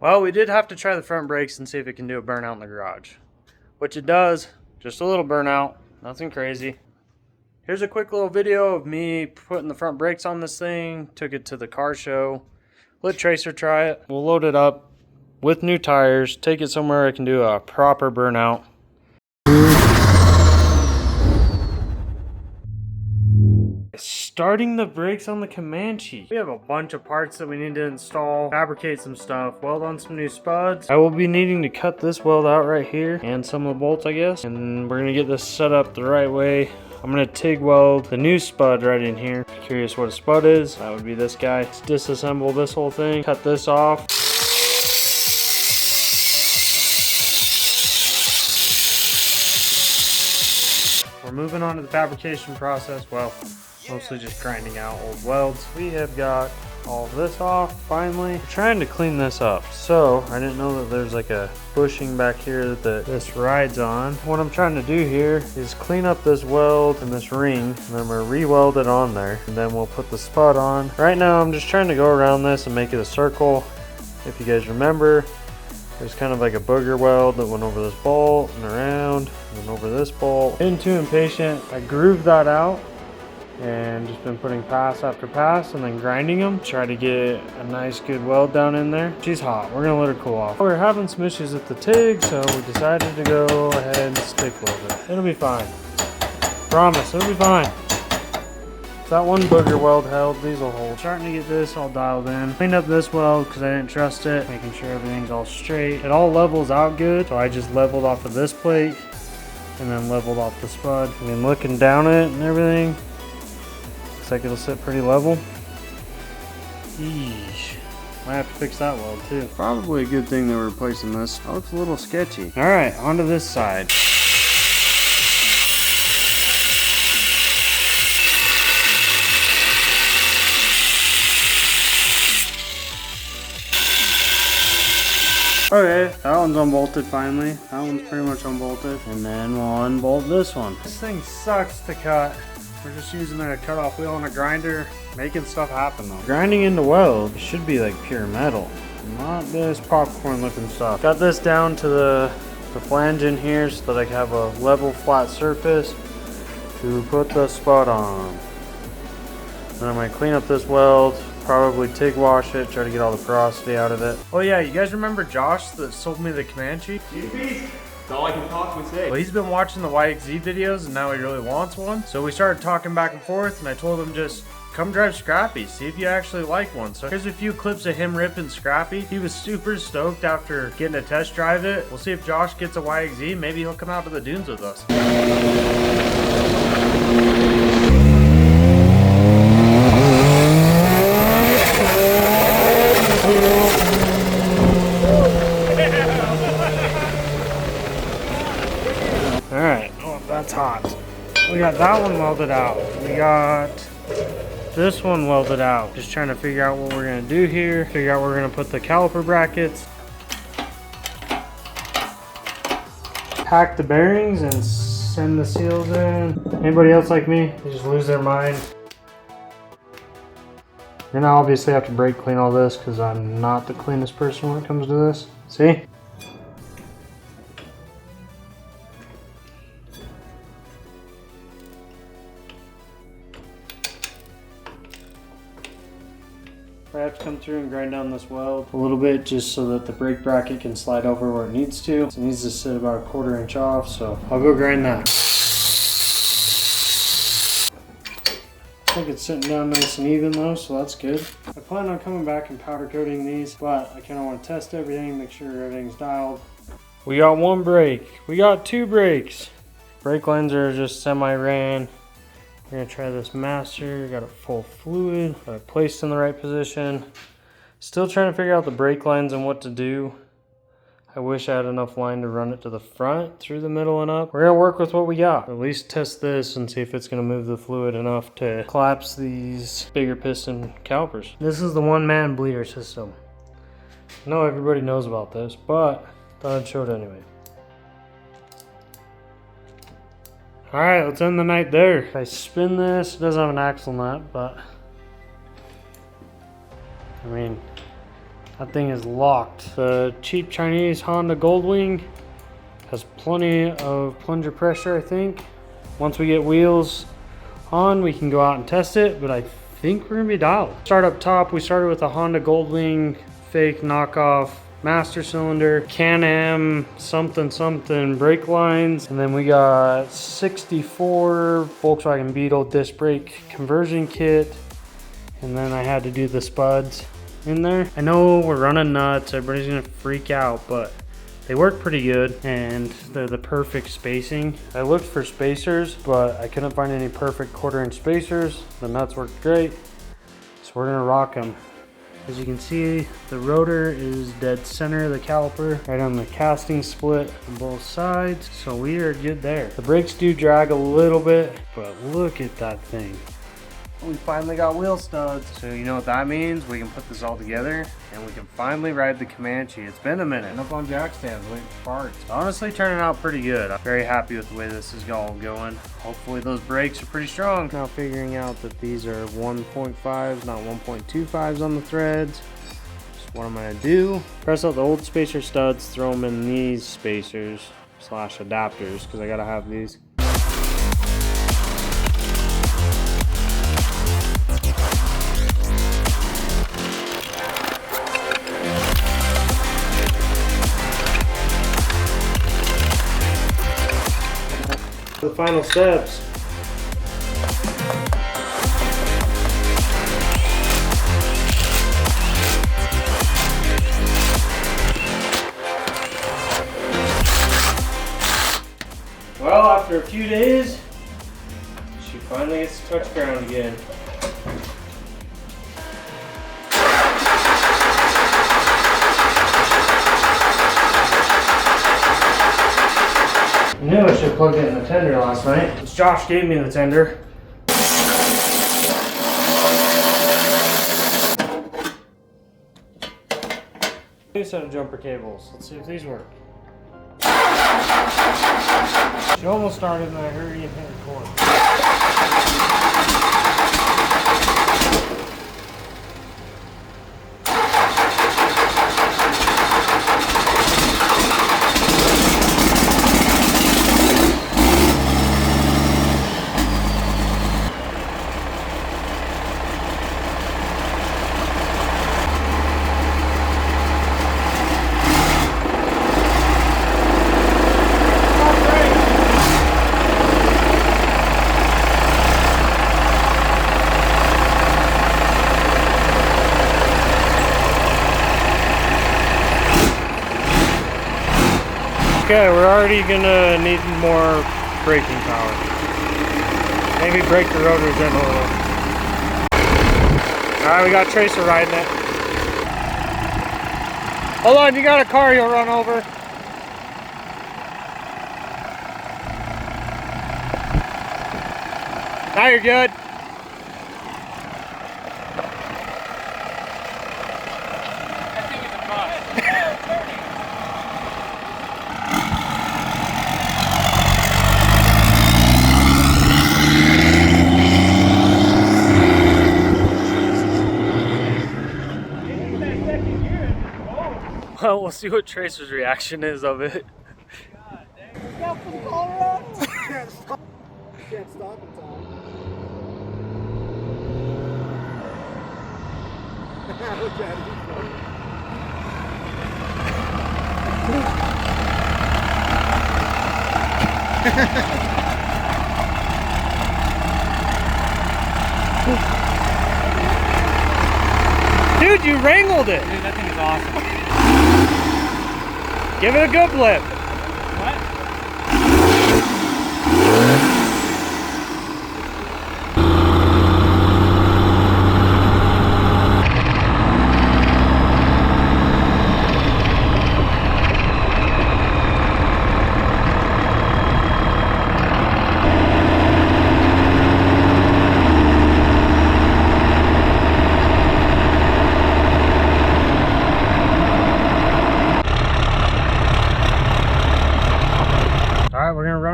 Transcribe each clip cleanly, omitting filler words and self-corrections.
Well, we did have to try the front brakes and see if it can do a burnout in the garage. Which it does. Just a little burnout. Nothing crazy. Here's a quick little video of me putting the front brakes on this thing. Took it to the car show. Let Tracer try it. We'll load it up with new tires. Take it somewhere it can do a proper burnout. Starting the brakes on the Cummanshee. We have a bunch of parts that we need to install, fabricate some stuff, weld on some new spuds. I will be needing to cut this weld out right here and some of the bolts, I guess. And we're gonna get this set up the right way. I'm gonna TIG weld the new spud right in here. Curious what a spud is? That would be this guy. Let's disassemble this whole thing, cut this off. We're moving on to the fabrication process. Well, mostly just grinding out old welds. We have got all of this off finally. We're trying to clean this up. So I didn't know that there's like a bushing back here that this rides on. What I'm trying to do here is clean up this weld and this ring, and then we're re-weld it on there, and then we'll put the spud on. Right now I'm just trying to go around this and make it a circle. If you guys remember, there's kind of like a booger weld that went over this bolt and around and then over this bolt. Getting too impatient. I grooved that out and just been putting pass after pass and then grinding them. Try to get a nice good weld down in there. She's hot. We're gonna let her cool off. We're having some issues with the TIG, so we decided to go ahead and stick weld it. It'll be fine. Promise, it'll be fine. If that one booger weld held, these will hold. Starting to get this all dialed in. Cleaned up this weld because I didn't trust it. Making sure everything's all straight. It all levels out good, so I just leveled off of this plate and then leveled off the spud. I mean, looking down it and everything, looks like it'll sit pretty level. Yeesh. Might have to fix that weld too. Probably a good thing that we're replacing this. That looks a little sketchy. All right, onto this side. Okay, that one's unbolted finally. That one's pretty much unbolted. And then we'll unbolt this one. This thing sucks to cut. We're just using a cut-off wheel and a grinder, making stuff happen though. Grinding into weld should be like pure metal, not this popcorn looking stuff. Got this down to the flange in here so that I can have a level flat surface to put the spud on. Then I'm gonna clean up this weld, probably TIG wash it, try to get all the porosity out of it. Oh yeah, you guys remember Josh that sold me the Cummanshee? That's all I can possibly say. Well, he's been watching the YXZ videos and now he really wants one. So we started talking back and forth and I told him just come drive Scrappy, see if you actually like one. So here's a few clips of him ripping Scrappy. He was super stoked after getting to test drive it. We'll see if Josh gets a YXZ. Maybe he'll come out to the dunes with us. Alright, oh, that's hot. We got that one welded out. We got this one welded out. Just trying to figure out what we're going to do here. Figure out where we're going to put the caliper brackets. Hack the bearings and send the seals in. Anybody else like me? They just lose their mind. You're gonna obviously have to brake clean all this because I'm not the cleanest person when it comes to this. See? I have to come through and grind down this weld a little bit just so that the brake bracket can slide over where it needs to. So it needs to sit about a 1/4 inch off, so I'll go grind that. I think it's sitting down nice and even though, so that's good. I plan on coming back and powder coating these, but I kind of want to test everything, make sure everything's dialed. We got one brake. We got two brakes. Brake lines are just semi-ran. We're gonna try this master. Got it full fluid, got it placed in the right position. Still trying to figure out the brake lines and what to do. I wish I had enough line to run it to the front, through the middle and up. We're gonna work with what we got. At least test this and see if it's gonna move the fluid enough to collapse these bigger piston calipers. This is the one-man bleeder system. I know everybody knows about this, but thought I'd show it anyway. All right, let's end the night there. If I spin this, it doesn't have an axle nut, but I mean, That thing is locked. The cheap Chinese Honda Goldwing has plenty of plunger pressure, I think. Once we get wheels on, we can go out and test it, but I think we're gonna be dialed. Start up top, we started with a Honda Goldwing fake knockoff master cylinder, Can-Am something brake lines, and then we got 64 Volkswagen Beetle disc brake conversion kit, and then I had to do the Spuds in there. I know we're running nuts, everybody's gonna freak out, but they work pretty good and they're the perfect spacing. I looked for spacers, but I couldn't find any perfect 1/4" spacers. The nuts worked great, so we're gonna rock them. As you can see, the rotor is dead center of the caliper, right on the casting split on both sides, so we are good there. The brakes do drag a little bit, but look at that thing. We finally got wheel studs. So you know what that means? We can put this all together and we can finally ride the Cummanshee. It's been a minute. And up on jack stands waiting for parts. It's honestly turning out pretty good. I'm very happy with the way this is all going. Hopefully those brakes are pretty strong. Now figuring out that these are 1.5s, not 1.25s on the threads. So what I'm gonna do, press out the old spacer studs, throw them in these spacers / adapters, because I gotta have these. The final steps. Well, after a few days, she finally gets to touch ground again. I knew I should have plugged it in the tender last night. Josh gave me the tender. New set of jumper cables. Let's see if these work. She almost started and I hurried and hit record. Okay, we're already gonna need more braking power. Maybe break the rotors in a little. Alright, we got Tracer riding it. Hold on, you got a car you'll run over. Now you're good. Well, we'll see what Tracer's reaction is of it. God dang. Look out for the Colorado! Can't stop. Can't stop in time. Look at it. Dude, you wrangled it! Dude, that thing is awesome. Give it a good blip. What?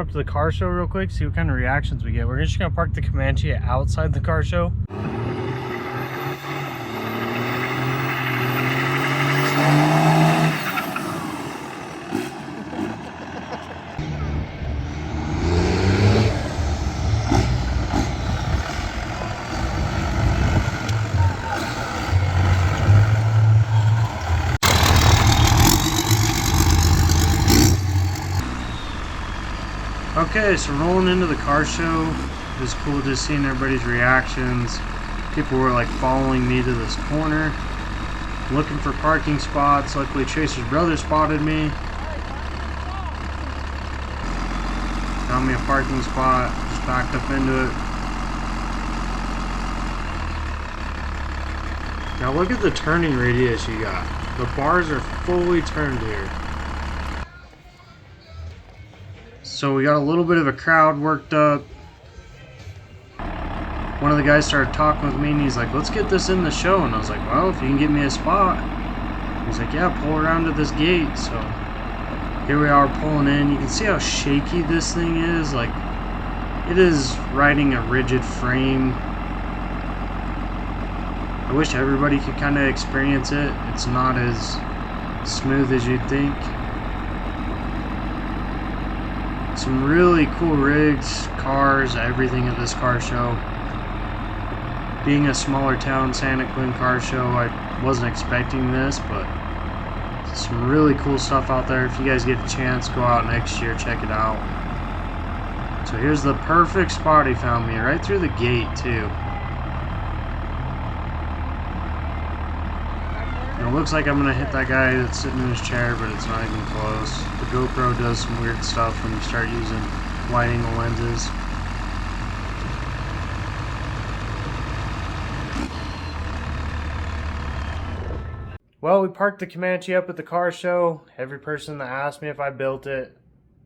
To the car show real quick, see what kind of reactions we get. We're just gonna park the Cummanshee outside the car show. Okay, so rolling into the car show, it was cool just seeing everybody's reactions. People were like following me to this corner, looking for parking spots. Luckily Tracer's brother spotted me. Found me a parking spot, just backed up into it. Now look at the turning radius you got. The bars are fully turned here. So we got a little bit of a crowd worked up. One of the guys started talking with me and he's like, let's get this in the show. And I was like, well, if you can get me a spot. He's like, yeah, pull around to this gate. So here we are pulling in. You can see how shaky this thing is. Like, it is riding a rigid frame. I wish everybody could kind of experience it. It's not as smooth as you'd think. Some really cool rigs, cars, everything at this car show. Being a smaller town Santa Quinn car show, I wasn't expecting this, but some really cool stuff out there. If you guys get a chance, go out next year, check it out. So here's the perfect spot he found me, right through the gate too. And it looks like I'm gonna hit that guy that's sitting in his chair, but it's not even close. The GoPro does some weird stuff when you start using wide angle lenses. Well, we parked the Cummanshee up at the car show. Every person that asked me if I built it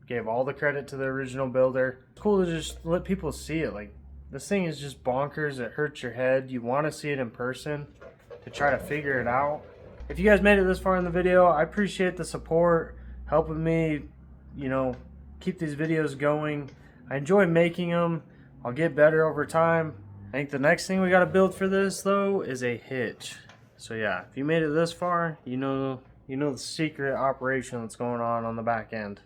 gave all the credit to the original builder. It's cool to just let people see it. Like, this thing is just bonkers. It hurts your head. You want to see it in person to try to figure it out. If you guys made it this far in the video, I appreciate the support, helping me, you know, keep these videos going. I enjoy making them. I'll get better over time. I think the next thing we got to build for this, though, is a hitch. So yeah, if you made it this far, you know the secret operation that's going on the back end.